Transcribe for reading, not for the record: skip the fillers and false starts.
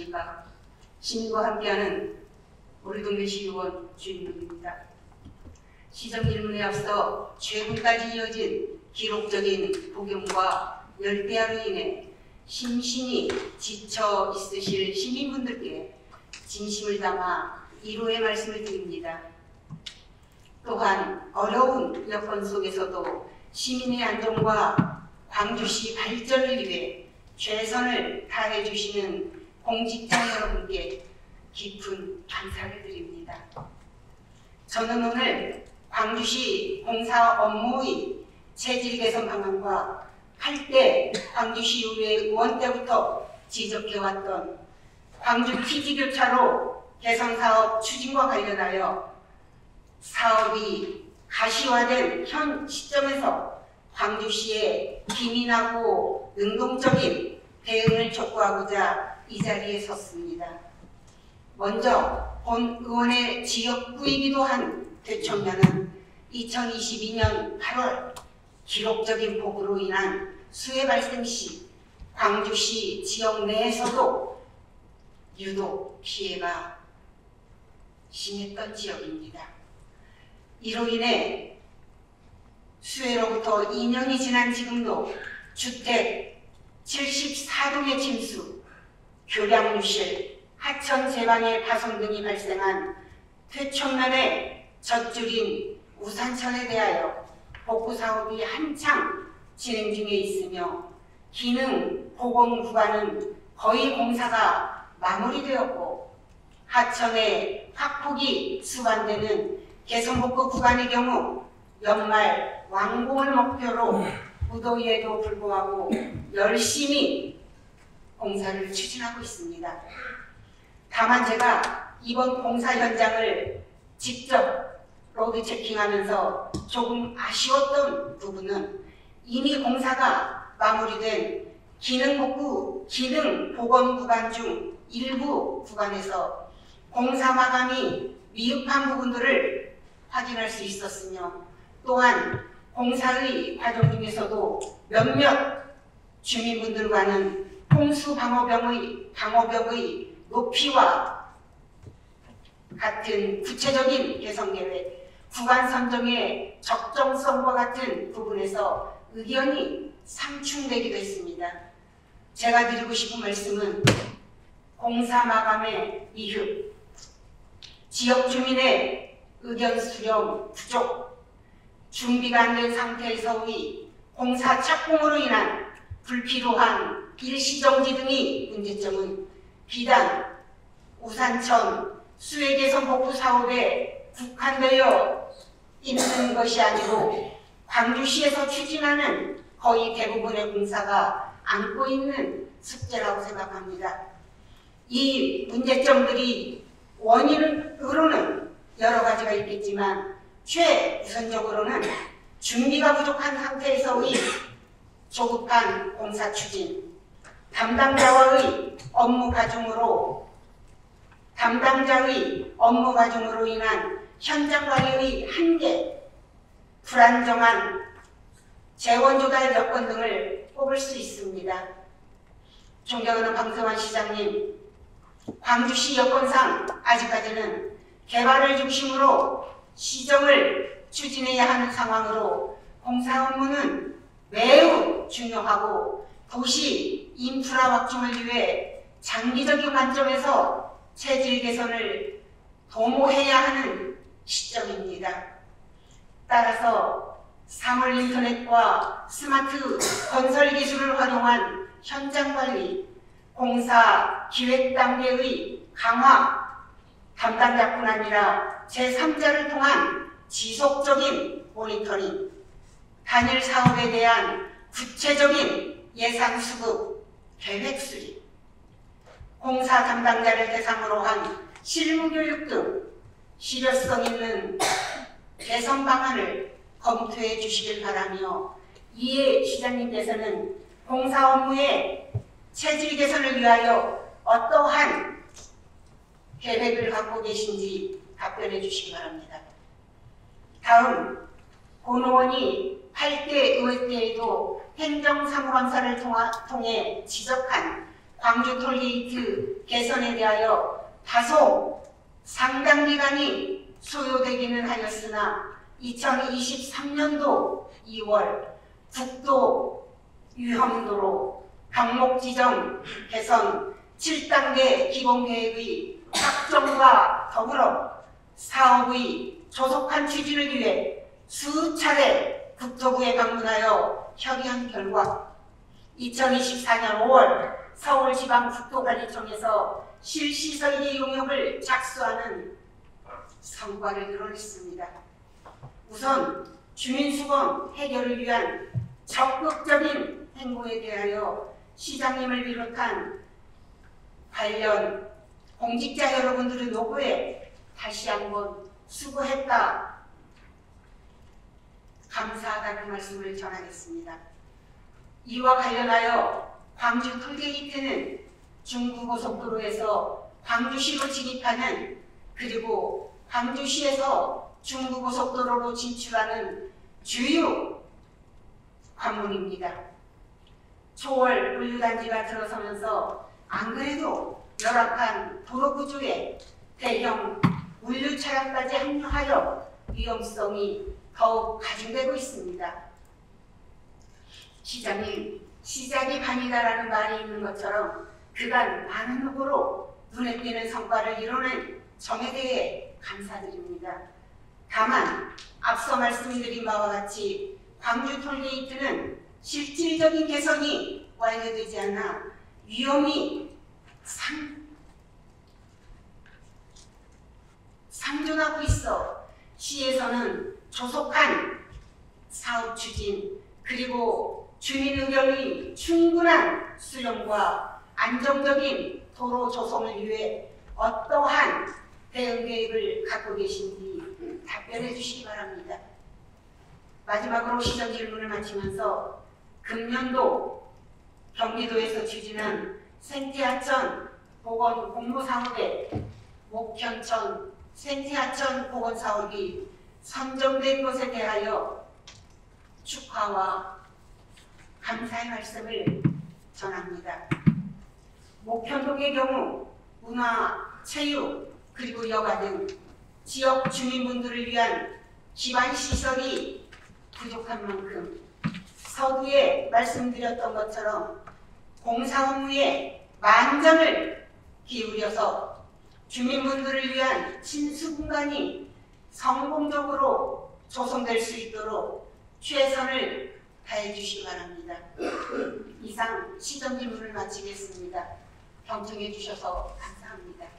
안녕하십니까. 시민과 함께하는 우리 동네 시의원 주인님입니다. 시정 질문에 앞서 최근까지 이어진 기록적인 폭염과 열대야로 인해 심신이 지쳐 있으실 시민분들께 진심을 담아 위로의 말씀을 드립니다. 또한 어려운 여건 속에서도 시민의 안전과 광주시 발전을 위해 최선을 다해 주시는 공직자 여러분께 깊은 감사를 드립니다. 저는 오늘 광주시 공사 업무의 체질 개선 방안과 8대 광주시의회 의원 때부터 지적해왔던 광주 TG교차로 개선사업 추진과 관련하여 사업이 가시화된 현 시점에서 광주시의 기민하고 능동적인 대응을 촉구하고자 이 자리에 섰습니다. 먼저 본 의원의 지역구이기도 한 대청면은 2022년 8월 기록적인 폭우로 인한 수해 발생 시 광주시 지역 내에서도 유독 피해가 심했던 지역입니다. 이로 인해 수해로부터 2년이 지난 지금도 주택 74동의 침수, 교량 유실, 하천 제방의 파손 등이 발생한 퇴촌면의 젖줄인 우산천에 대하여 복구 사업이 한창 진행 중에 있으며 기능 보건 구간은 거의 공사가 마무리되었고 하천의 확폭이 수반되는 개선복구 구간의 경우 연말 완공을 목표로 무더위에도 불구하고 열심히 공사를 추진하고 있습니다. 다만 제가 이번 공사 현장을 직접 로드 체킹하면서 조금 아쉬웠던 부분은 이미 공사가 마무리된 기능 복원 구간 중 일부 구간에서 공사 마감이 미흡한 부분들을 확인할 수 있었으며 또한 공사의 과정 중에서도 몇몇 주민분들과는 홍수 방어벽의 높이와 같은 구체적인 개선 계획, 구간 선정의 적정성과 같은 부분에서 의견이 상충되기도 했습니다. 제가 드리고 싶은 말씀은 공사 마감의 미흡, 지역 주민의 의견 수렴 부족, 준비가 안 된 상태에서의 공사 착공으로 인한 불필요한 일시정지 등의 문제점은 비단 우산천 수해 개선 복구 사업에 국한되어 있는 것이 아니고 광주시에서 추진하는 거의 대부분의 공사가 안고 있는 숙제라고 생각합니다. 이 문제점들이 원인으로는 여러 가지가 있겠지만 최우선적으로는 준비가 부족한 상태에서의 조급한 공사 추진, 담당자의 업무 과중으로 인한 현장 관리의 한계, 불안정한 재원 조달 여건 등을 꼽을 수 있습니다. 존경하는 방세환 시장님, 광주시 여건상 아직까지는 개발을 중심으로 시정을 추진해야 하는 상황으로 공사 업무는 매우 중요하고 도시 인프라 확충을 위해 장기적인 관점에서 체질 개선을 도모해야 하는 시점입니다. 따라서 사물 인터넷과 스마트 건설 기술을 활용한 현장 관리, 공사 기획 단계의 강화, 담당자뿐 아니라 제3자를 통한 지속적인 모니터링, 단일 사업에 대한 구체적인 예산 수급, 계획 수립, 공사 담당자를 대상으로 한 실무 교육 등 실효성 있는 개선 방안을 검토해 주시길 바라며 이에 시장님께서는 공사 업무의 체질 개선을 위하여 어떠한 계획을 갖고 계신지 답변해 주시기 바랍니다. 다음, 본 의원이 8대 의회 때에도 행정사무감사를 통해 지적한 광주 톨게이트 개선에 대하여 다소 상당 기간이 소요되기는 하였으나 2023년도 2월 국도 유형도로 병목 지정 개선 7단계 기본계획의 확정과 더불어 사업의 조속한 추진을 위해 수차례 국토부에 방문하여 협의한 결과 2024년 5월 서울지방국토관리청에서 실시설계 용역을 착수하는 성과를 이뤄냈습니다. 우선 주민수건 해결을 위한 적극적인 행보에 대하여 시장님을 비롯한 관련 공직자 여러분들의 노고에 다시 한번 수고했다, 감사하다는 말씀을 전하겠습니다. 이와 관련하여 광주 톨게이트는 중부고속도로에서 광주시로 진입하는 그리고 광주시에서 중부고속도로로 진출하는 주요 관문입니다. 초월 물류단지가 들어서면서 안 그래도 열악한 도로 구조에 대형 물류 차량까지 합류하여 위험성이 더욱 가중되고 있습니다. 시장님, 시작이 반이다라는 말이 있는 것처럼 그간 많은 노고로 눈에 띄는 성과를 이뤄낸 점에 대해 감사드립니다. 다만 앞서 말씀드린 바와 같이 광주 톨게이트는 실질적인 개선이 완료되지 않아 위험이 상존하고 있어 시에서는 조속한 사업 추진 그리고 주민 의견의 충분한 수용과 안정적인 도로 조성을 위해 어떠한 대응 계획을 갖고 계신지 답변해 주시기 바랍니다. 마지막으로 시정 질문을 마치면서 금년도 경기도에서 추진한 생태하천 보건 공모사업에 목현천 생태하천 보건 사업이 선정된 것에 대하여 축하와 감사의 말씀을 전합니다. 목현동의 경우 문화, 체육, 그리고 여가 등 지역 주민분들을 위한 기반 시설이 부족한 만큼 서두에 말씀드렸던 것처럼 공사 업무에 만전을 기울여서 주민분들을 위한 친수 공간이 성공적으로 조성될 수 있도록 최선을 다해 주시기 바랍니다. 이상 시정 질문을 마치겠습니다. 경청해 주셔서 감사합니다.